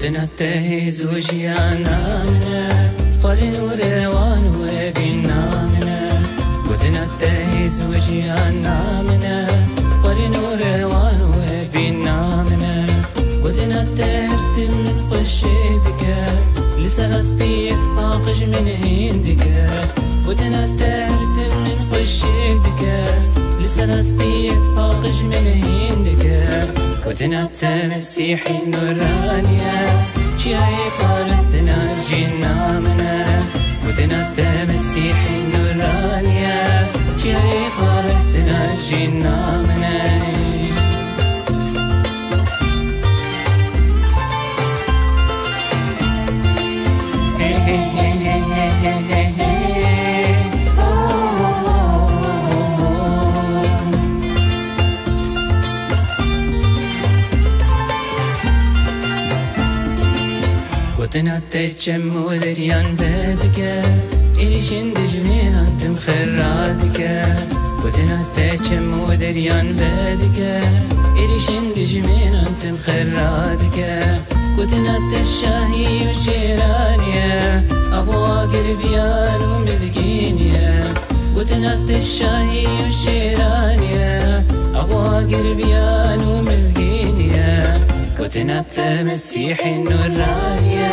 قدنا تهيز وجيانا منا قرن وروان وبينا منا قدنا تهيز وجيانا منا قرن وروان وبينا منا قدنا تهرت من خشيتك لسرستيك باقج من هندك قدنا تهرت من خشيتك لسرستيك باقج من هندك قدنا تمسيحي نورانيا جاي فلسطنا جينا منا قدنا تمسيحي نورانيا جاي فلسطنا جينا منا قدنا تجم ودريان بدك إليشن دجمين أنتم خرادك قدنا تجم ودريان بدك إليشن دجمين أنتم خرادك قدنا تشاهي وشيرانيا أبوا قربيان ومزقينيا قدنا تشاهي وشيرانيا أبوا قربيان ومزقينيا قدنا تمسيحي النورانيا